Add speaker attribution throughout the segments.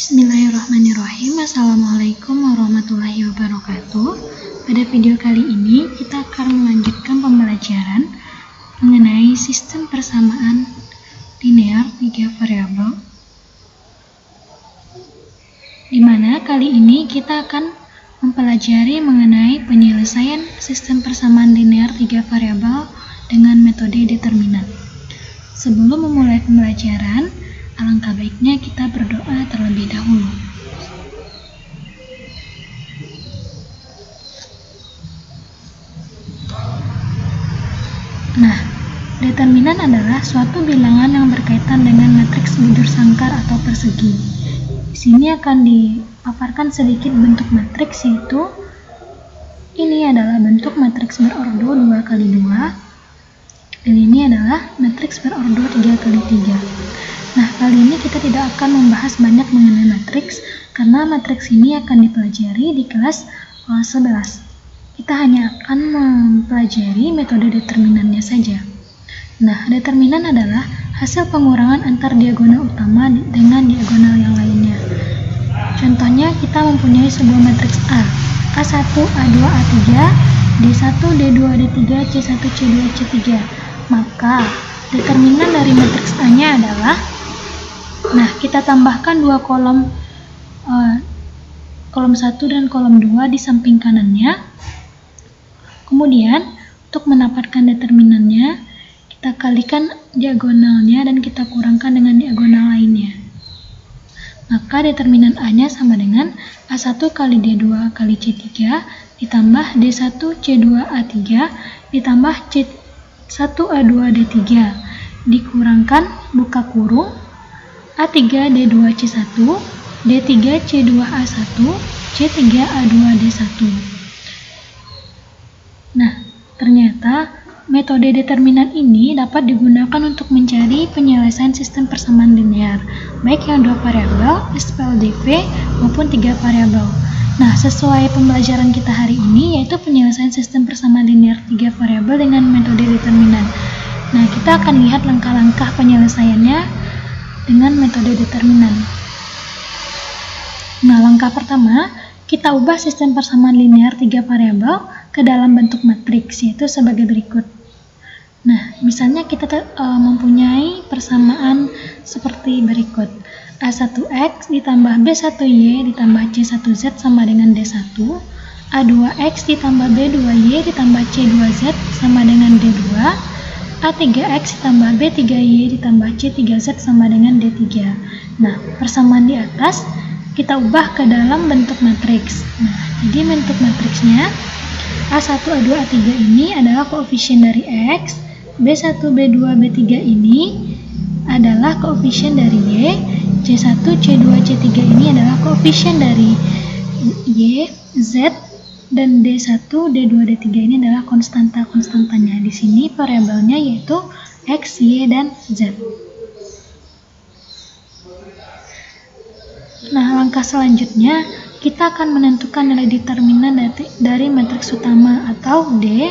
Speaker 1: Bismillahirrahmanirrahim. Assalamualaikum warahmatullahi wabarakatuh. Pada video kali ini kita akan melanjutkan pembelajaran mengenai sistem persamaan linear 3 variabel, di mana kali ini kita akan mempelajari mengenai penyelesaian sistem persamaan linear 3 variabel dengan metode determinan. Sebelum memulai pembelajaran, alangkah baiknya kita berdoa terlebih dahulu. Nah, determinan adalah suatu bilangan yang berkaitan dengan matriks bujur sangkar atau persegi. Di sini akan dipaparkan sedikit bentuk matriks, yaitu ini adalah bentuk matriks berordo 2x2 dan ini adalah matriks berordo 3x3. Nah, kali ini kita tidak akan membahas banyak mengenai matriks karena matriks ini akan dipelajari di kelas 11. Kita hanya akan mempelajari metode determinannya saja. Nah, determinan adalah hasil pengurangan antar diagonal utama dengan diagonal yang lainnya. Contohnya, kita mempunyai sebuah matriks A, A1, A2, A3, D1, D2, D3, C1, C2, C3. Maka, determinan dari matriks A-nya adalah, nah, kita tambahkan dua kolom 1 dan kolom 2 di samping kanannya. Kemudian, untuk mendapatkan determinannya, kita kalikan diagonalnya dan kita kurangkan dengan diagonal lainnya. Maka determinan A-nya sama dengan A1 kali D2 kali C3 ditambah D1 C2 A3 ditambah C1 A2 D3 dikurangkan buka kurung A3 D2 C1 D3 C2 A1 C3 A2 D1. Nah, ternyata metode determinan ini dapat digunakan untuk mencari penyelesaian sistem persamaan linear, baik yang 2 variabel, SPLDV, maupun 3 variabel. Nah, sesuai pembelajaran kita hari ini, yaitu penyelesaian sistem persamaan linear 3 variabel dengan metode determinan. Nah, kita akan lihat langkah-langkah penyelesaiannya dengan metode determinan. Nah, langkah pertama, kita ubah sistem persamaan linear 3 variabel ke dalam bentuk matriks, yaitu sebagai berikut. Nah, misalnya kita mempunyai persamaan seperti berikut. A1X ditambah B1Y ditambah C1Z sama dengan D1. A2X ditambah B2Y ditambah C2Z sama dengan D2. A3X ditambah B3Y ditambah C3Z sama dengan D3. Nah, persamaan di atas kita ubah ke dalam bentuk matriks. Nah, jadi bentuk matriksnya A1, A2, A3 ini adalah koefisien dari X, B1, B2, B3 ini adalah koefisien dari Y, C1, C2, C3 ini adalah koefisien dari Y, Z, dan D1, D2, D3 ini adalah konstantanya. Di sini variabelnya yaitu X, Y, dan Z. Nah, langkah selanjutnya kita akan menentukan nilai determinan dari matriks utama atau D,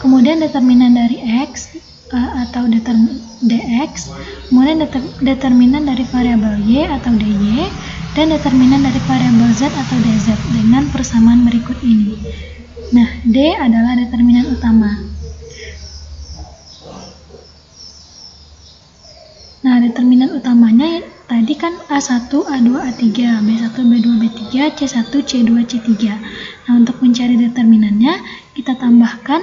Speaker 1: kemudian determinan dari X atau dx, kemudian determinan dari variabel Y atau dy, dan determinan dari variabel Z atau dz dengan persamaan berikut ini. Nah, D adalah determinan utama. Nah, determinan utamanya tadi kan A1, A2, A3, B1, B2, B3, C1, C2, C3. Nah, untuk mencari determinannya, kita tambahkan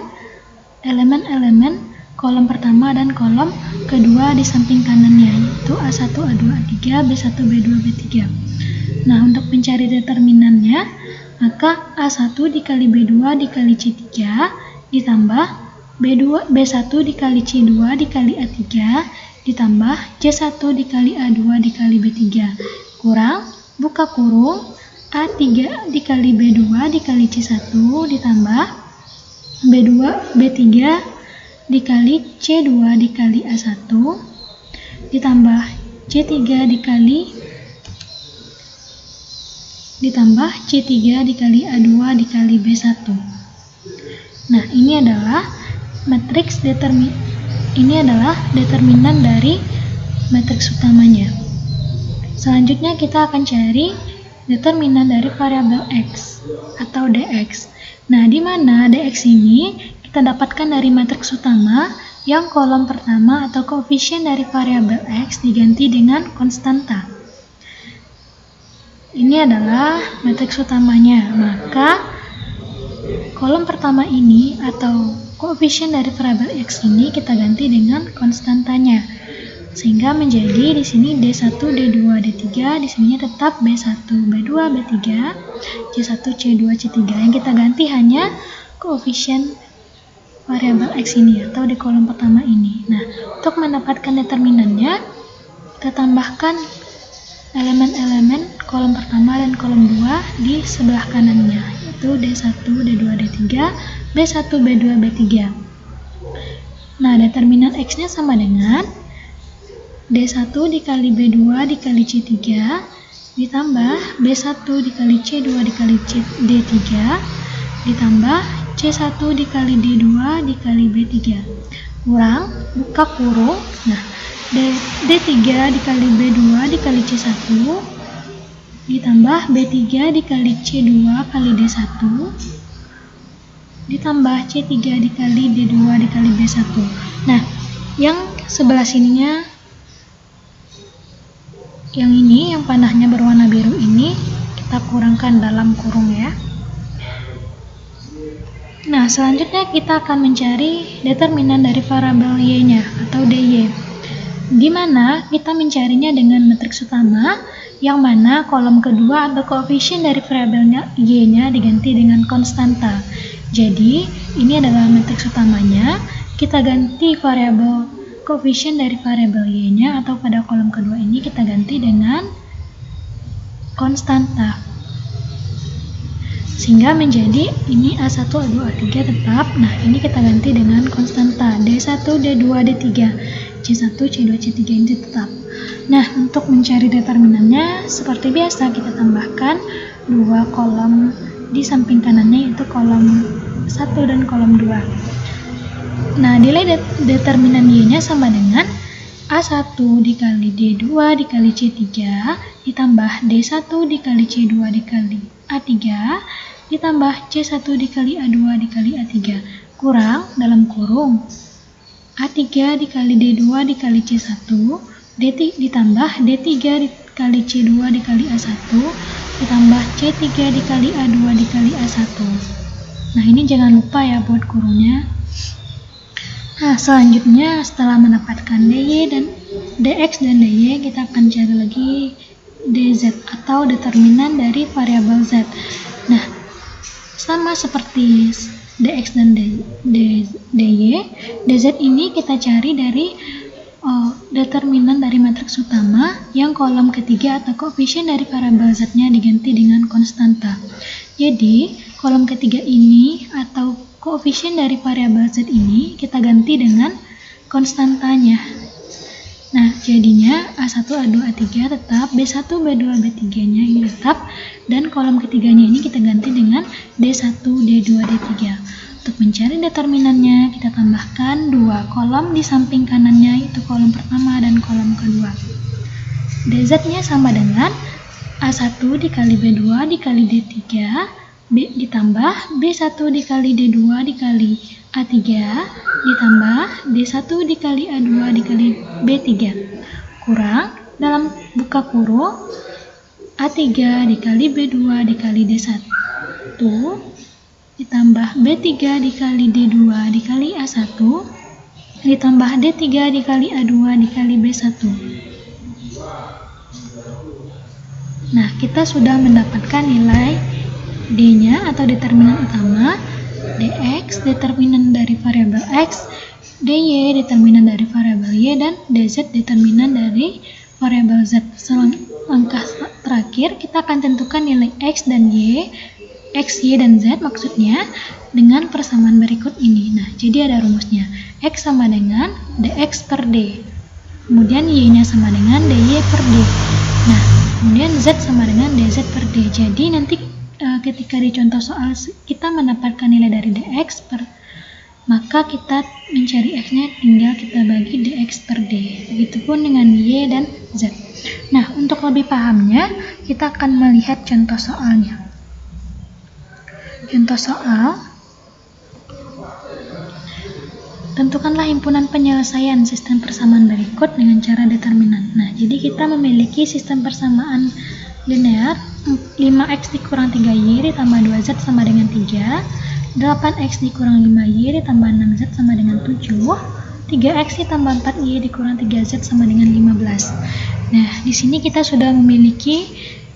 Speaker 1: elemen-elemen kolom pertama dan kolom kedua di samping kanannya, yaitu A1, A2, A3, B1, B2, B3. Nah, untuk mencari determinannya, maka A1 dikali B2 dikali C3 ditambah B1 dikali C2 dikali A3 ditambah C1 dikali A2 dikali B3 kurang buka kurung A3 dikali B2 dikali C1 ditambah B3 dikali C2 dikali A1 ditambah C3 dikali A2 dikali B1. Nah, ini adalah determinan dari matriks utamanya. Selanjutnya kita akan cari determinan dari variabel X atau dx. Nah, di mana dx ini kita dapatkan dari matriks utama yang kolom pertama atau koefisien dari variabel X diganti dengan konstanta. Ini adalah matriks utamanya, maka kolom pertama ini atau koefisien dari variabel X ini kita ganti dengan konstantanya. Sehingga menjadi di sini D1, D2, D3, di sininya tetap B1, B2, B3, C1, C2, C3. Yang kita ganti hanya koefisien variabel X ini atau di kolom pertama ini. Nah, untuk mendapatkan determinannya, kita tambahkan elemen-elemen kolom pertama dan kolom 2 di sebelah kanannya, yaitu D1, D2, D3, B1, B2, B3. Nah, determinan X-nya sama dengan D1 dikali B2 dikali C3 ditambah B1 dikali C2 dikali D3 ditambah C1 dikali D2 dikali B3 kurang, buka kurung. Nah, D3 dikali B2 dikali C1 ditambah B3 dikali C2 kali D1 ditambah C3 dikali D2 dikali B1. Nah, yang sebelah sininya, yang ini, yang panahnya berwarna biru ini, kita kurangkan dalam kurung ya. Nah, selanjutnya kita akan mencari determinan dari variabel Y-nya atau dy. Di mana kita mencarinya dengan matriks utama, yang mana kolom kedua atau koefisien dari variabelnya Y-nya diganti dengan konstanta. Jadi, ini adalah matriks utamanya, kita ganti variabel koefisien dari variabel Y-nya atau pada kolom kedua ini kita ganti dengan konstanta. Sehingga menjadi ini A1, A2, A3 tetap. Nah, ini kita ganti dengan konstanta D1, D2, D3, C1, C2, C3 ini tetap. Nah, untuk mencari determinannya seperti biasa kita tambahkan dua kolom di samping kanannya, yaitu kolom 1 dan kolom 2. Nah, nilai determinan Y-nya sama dengan A1 dikali D2 dikali C3 ditambah D1 dikali C2 dikali A3 ditambah C1 dikali A2 dikali A3 kurang dalam kurung A3 dikali D2 dikali C1 ditambah D3 dikali C2 dikali A1 ditambah C3 dikali A2 dikali A1. Nah, ini jangan lupa ya buat kurungnya. Nah, selanjutnya setelah mendapatkan dy dan dx dan dy, kita akan cari lagi dz atau determinan dari variabel z. Nah, sama seperti dx dan dy, dz ini kita cari dari determinan dari matriks utama yang kolom ketiga atau koefisien dari variabel z-nya diganti dengan konstanta. Jadi, kolom ketiga ini atau koefisien dari variabel z ini kita ganti dengan konstantanya. Nah, jadinya A1, A2, A3 tetap, B1, B2, B3-nya ini tetap, dan kolom ketiganya ini kita ganti dengan D1, D2, D3. Untuk mencari determinannya, kita tambahkan dua kolom di samping kanannya, yaitu kolom pertama dan kolom kedua. dz-nya sama dengan A1 dikali B2 dikali D3 ditambah B1 dikali D2 dikali A3 ditambah D1 dikali A2 dikali B3 kurang dalam buka kurung A3 dikali B2 dikali D1 ditambah B3 dikali D2 dikali A1 ditambah D3 dikali A2 dikali B1. Nah, kita sudah mendapatkan nilai D-nya atau determinan utama, dx determinan dari variabel x, dy determinan dari variabel y, dan dz determinan dari variabel z. Langkah terakhir kita akan tentukan nilai x dan y, x, y, dan z maksudnya dengan persamaan berikut ini. Nah, jadi ada rumusnya, x sama dengan dx per d, kemudian y-nya sama dengan dy per d. Nah, kemudian z sama dengan dz per d. Jadi nanti ketika di contoh soal kita mendapatkan nilai dari dx per maka kita mencari X-nya tinggal kita bagi dx per D. Begitupun dengan Y dan Z. Nah, untuk lebih pahamnya, kita akan melihat contoh soalnya. Contoh soal, tentukanlah himpunan penyelesaian sistem persamaan berikut dengan cara determinan. Nah, jadi kita memiliki sistem persamaan linear 5x dikurang 3y ditambah 2z sama dengan 3, 8x dikurang 5y ditambah 6z sama dengan 7, 3x ditambah 4y dikurang 3z sama dengan 15. Nah, di sini kita sudah memiliki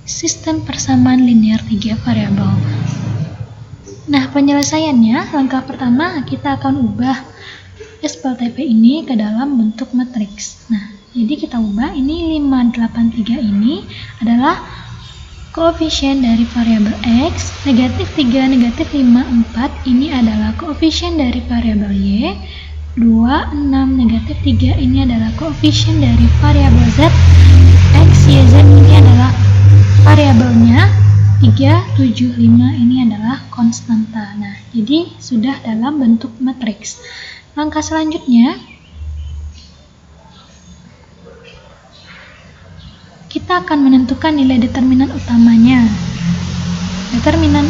Speaker 1: sistem persamaan linear 3 variabel. Nah, penyelesaiannya, langkah pertama kita akan ubah SPLTP ini ke dalam bentuk matriks. Nah, jadi kita ubah ini 583 ini adalah koefisien dari variabel X, negatif 3, negatif 5, 4 ini adalah koefisien dari variabel Y, 2, 6, negatif 3 ini adalah koefisien dari variabel Z, X, Y, Z ini adalah variabelnya, 3, 7, 5 ini adalah konstanta. Nah, jadi sudah dalam bentuk matriks. Langkah selanjutnya, kita akan menentukan nilai determinan utamanya. Determinan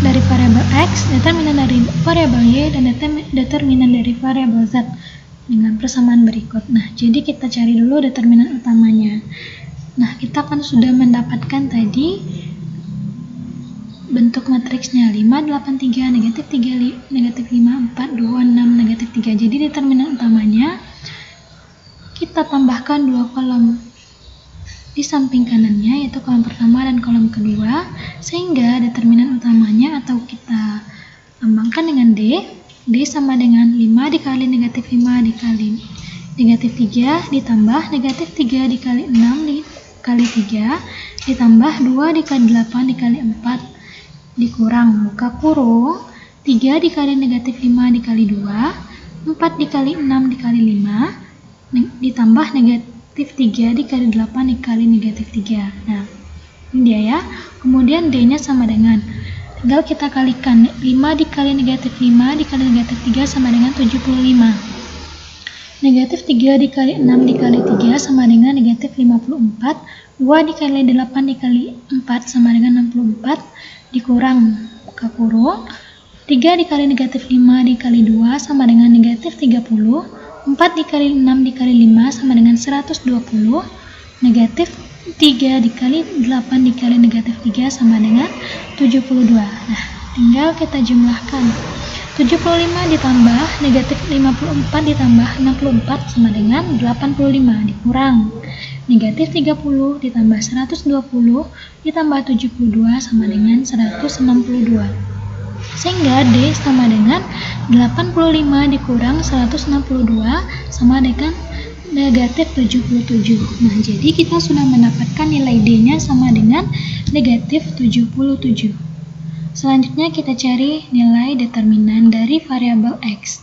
Speaker 1: dari variabel X, determinan dari variabel Y, dan determinan dari variabel Z dengan persamaan berikut. Nah, jadi kita cari dulu determinan utamanya. Nah, kita kan sudah mendapatkan tadi bentuk matriksnya 5, 8, 3, negatif 3, negatif 5, 4, 2, 6, negatif 3. Jadi determinan utamanya kita tambahkan 2 kolom di samping kanannya, yaitu kolom pertama dan kolom kedua, sehingga determinan utamanya atau kita lambangkan dengan D. D sama dengan 5 dikali negatif 5 dikali negatif 3 ditambah negatif 3 dikali 6 dikali 3 ditambah 2 dikali 8 dikali 4 dikurang buka kurung 3 dikali negatif 5 dikali 2, 4 dikali 6 dikali 5 ditambah negatif 3 dikali 8 dikali negatif 3. Nah, ini dia ya. Kemudian D-nya sama dengan, tinggal kita kalikan, 5 dikali negatif 5 dikali negatif 3 sama dengan 75. Negatif 3 dikali 6 dikali 3 sama dengan negatif 54. 2 dikali 8 dikali 4 sama dengan 64. Dikurang buka kurung 3 dikali negatif 5 dikali 2 sama dengan negatif 30. 4 dikali 6 dikali 5 sama dengan 120. Negatif 3 dikali 8 dikali negatif 3 sama dengan 72. Nah, tinggal kita jumlahkan. 75 ditambah negatif 54 ditambah 64 sama dengan 85 dikurang negatif 30 ditambah 120 ditambah 72 sama dengan 162. Sehingga D sama dengan 85 dikurang 162 sama dengan negatif 77. Nah, jadi kita sudah mendapatkan nilai D-nya sama dengan negatif 77. Selanjutnya kita cari nilai determinan dari variabel X.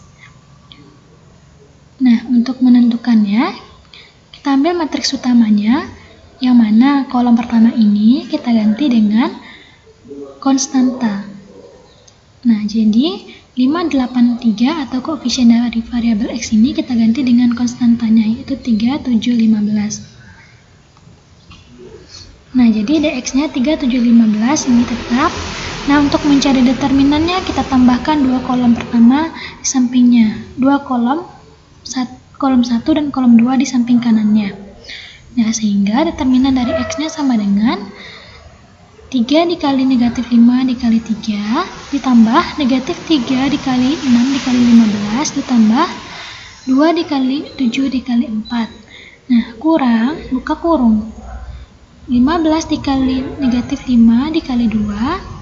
Speaker 1: Nah, untuk menentukannya, kita ambil matriks utamanya, yang mana kolom pertama ini kita ganti dengan konstanta. Nah, jadi 583 atau koefisien dari variabel X ini kita ganti dengan konstantanya, yaitu 3, 7, 15. Nah, jadi dx-nya 3, 7, 15 ini tetap. Nah, untuk mencari determinannya kita tambahkan 2 kolom pertama di sampingnya, 2 kolom 1 dan kolom 2 di samping kanannya. Nah, sehingga determinan dari X-nya sama dengan 3 dikali negatif 5 dikali 3 ditambah negatif 3 dikali 6 dikali 15 ditambah 2 dikali 7 dikali 4. Nah, kurang buka kurung 15 dikali negatif 5 dikali 2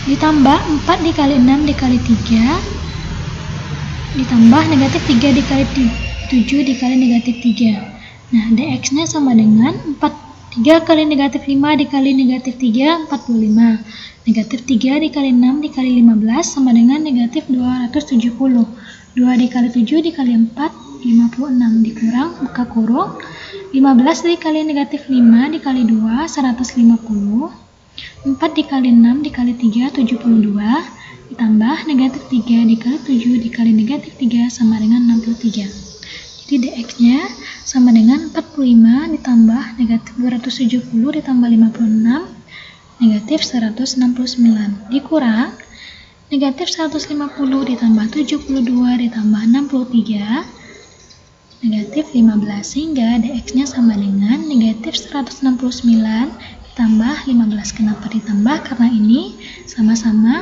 Speaker 1: ditambah 4 dikali 6 dikali 3 ditambah negatif 3 dikali 7 dikali negatif 3. Nah, dx-nya sama dengan 3 kali negatif 5 dikali negatif 3, 45. Negatif 3 dikali 6 dikali 15 sama dengan negatif 270. 2 dikali 7 dikali 4, 56. Dikurang buka kurung 15 dikali negatif 5 dikali 2, 150. 4 dikali 6 dikali 3, 72. ditambah negatif 3 dikali 7 dikali negatif 3 sama dengan 63. Jadi dx-nya sama dengan 45 ditambah negatif 270 ditambah 56 negatif 169 dikurang negatif 150 ditambah 72 ditambah 63 negatif 15, sehingga dx-nya sama dengan negatif 169 ditambah 15. Kenapa ditambah? Karena ini sama-sama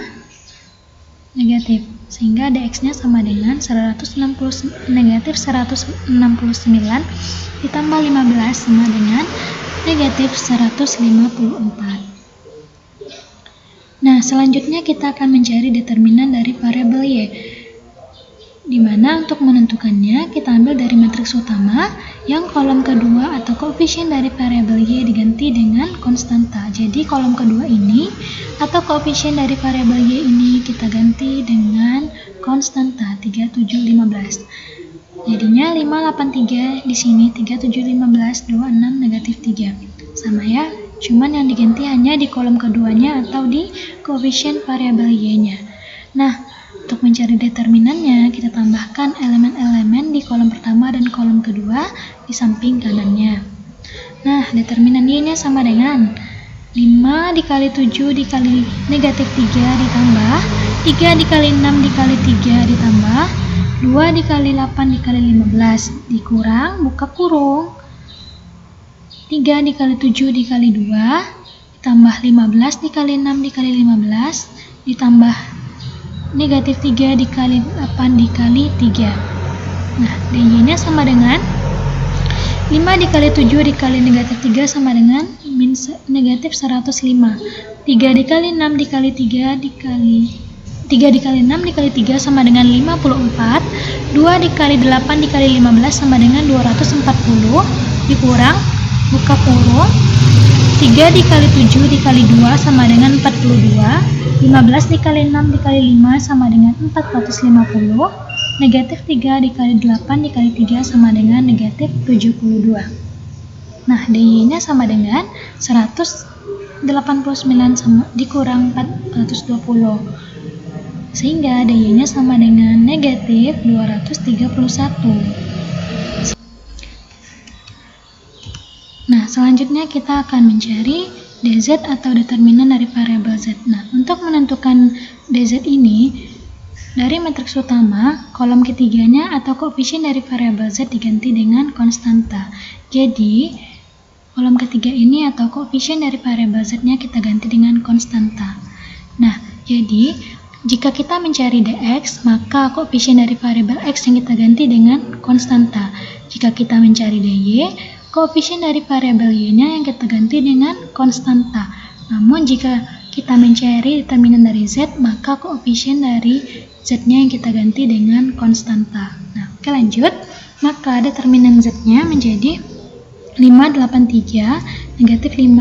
Speaker 1: negatif, sehingga dx-nya sama dengan negatif 169 ditambah 15 sama dengan negatif 154. Nah, selanjutnya kita akan mencari determinan dari variabel y, di mana untuk menentukannya kita ambil dari matriks utama yang kolom kedua atau koefisien dari variabel y diganti dengan konstanta. Jadi kolom kedua ini atau koefisien dari variabel y ini kita ganti dengan konstanta 3715. Jadinya 583 di sini 3715 26 negatif 3. Sama ya. Cuman yang diganti hanya di kolom keduanya atau di koefisien variabel y-nya. Nah, untuk mencari determinannya, kita tambahkan elemen-elemen di kolom pertama dan kolom kedua di samping kanannya. Nah, determinan y-nya sama dengan 5 dikali 7 dikali negatif 3 ditambah 3 dikali 6 dikali 3 ditambah 2 dikali 8 dikali 15 dikurang buka kurung 3 dikali 7 dikali 2 ditambah 15 dikali 6 dikali 15 ditambah negatif 3 dikali 8 dikali 3. Nah, dy-nya sama dengan 5 dikali 7 dikali negatif 3 sama dengan negatif 105. 3 dikali 6 dikali 3 dikali 3 dikali 6 dikali 3 sama dengan 54. 2 dikali 8 dikali 15 sama dengan 240 dikurang buka kurung 3 dikali 7 dikali 2 sama dengan 42. 15 dikali 6 dikali 5 sama dengan 450. Negatif 3 dikali 8 dikali 3 sama dengan negatif 72. Nah, dy-nya sama dengan 189 sama dikurang 420. Sehingga dy-nya sama dengan negatif 231. Nah, selanjutnya kita akan mencari dz atau determinan dari variabel z. Nah, untuk menentukan dz ini, dari matriks utama, kolom ketiganya atau koefisien dari variabel z diganti dengan konstanta. Jadi, kolom ketiga ini atau koefisien dari variabel z-nya kita ganti dengan konstanta. Nah, jadi, jika kita mencari dx, maka koefisien dari variabel x yang kita ganti dengan konstanta. Jika kita mencari dy, koefisien dari variabel y-nya yang kita ganti dengan konstanta. Namun jika kita mencari determinan dari z, maka koefisien dari z-nya yang kita ganti dengan konstanta. Nah, oke lanjut. Maka determinan z-nya menjadi 583, negatif 5,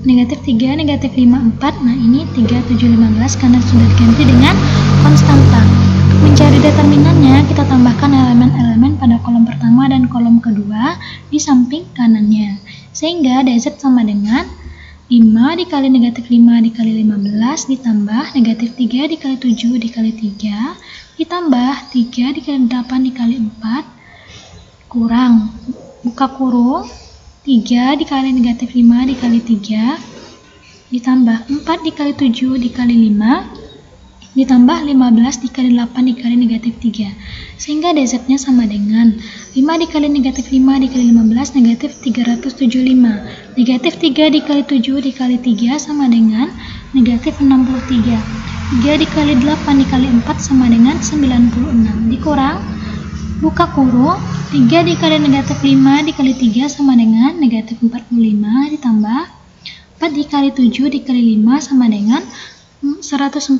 Speaker 1: negatif 3, negatif 5, 4. Nah, ini 3715 karena sudah diganti dengan konstanta. Mencari determinannya, kita tambahkan elemen-elemen pada kolom pertama dan kolom kedua di samping kanannya. Sehingga dz sama dengan 5 dikali negatif 5 dikali 15 ditambah negatif 3 dikali 7 dikali 3 ditambah 3 dikali 8 dikali 4 kurang buka kurung 3 dikali negatif 5 dikali 3 ditambah 4 dikali 7 dikali 5 ditambah 15 dikali 8 dikali negatif 3. Sehingga dz-nya sama dengan 5 dikali negatif 5 dikali 15 negatif 375. Negatif 3 dikali 7 dikali 3 sama dengan negatif 63. 3 dikali 8 dikali 4 sama dengan 96. Dikurang, buka kurung, 3 dikali negatif 5 dikali 3 sama dengan negatif 45 ditambah 4 dikali 7 dikali 5 sama dengan 140.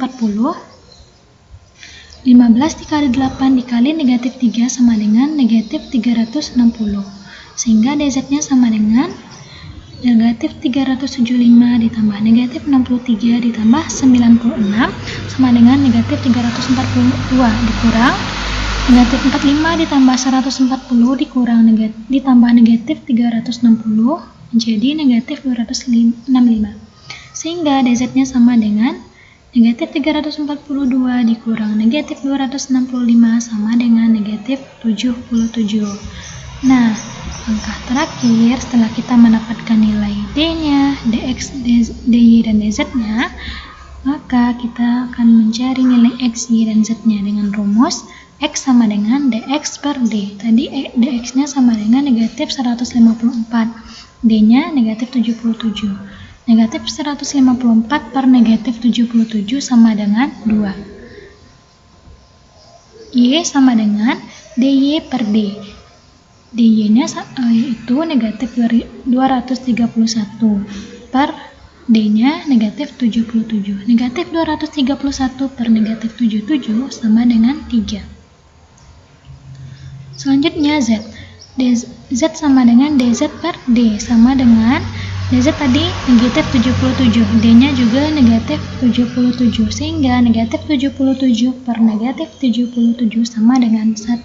Speaker 1: 15 dikali 8 dikali negatif 3 sama dengan negatif 360. Sehingga dz-nya sama dengan negatif 375 ditambah negatif 63 ditambah 96 sama dengan negatif 342 dikurang negatif 45 ditambah 140 dikurang ditambah negatif 360 menjadi negatif 265. Sehingga dz-nya sama dengan Negatif 342 dikurang negatif 265 sama dengan negatif 77. Nah, langkah terakhir setelah kita mendapatkan nilai D-nya, DX, DY, dan DZ-nya, maka kita akan mencari nilai X, Y, dan Z-nya dengan rumus X sama dengan DX per D. Tadi DX-nya sama dengan negatif 154, D-nya negatif 77. Negatif 154 per negatif 77 sama dengan 2. Y sama dengan DY per D. DY-nya yaitu negatif 231 per D-nya negatif 77. Negatif 231 per negatif 77 sama dengan 3. Selanjutnya Z. Z sama dengan DZ per D sama dengan DZ tadi negatif 77, D-nya juga negatif 77, sehingga negatif 77 per negatif 77 sama dengan 1.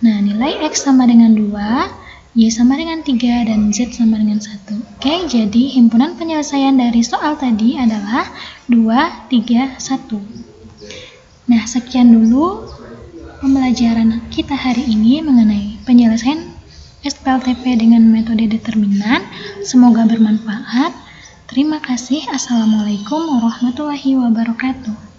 Speaker 1: Nah, nilai X sama dengan 2, Y sama dengan 3, dan Z sama dengan 1. Oke, jadi himpunan penyelesaian dari soal tadi adalah 2, 3, 1. Nah, sekian dulu pembelajaran kita hari ini mengenai penyelesaian SPLTP dengan metode determinan. Semoga bermanfaat. Terima kasih. Assalamualaikum warahmatullahi wabarakatuh.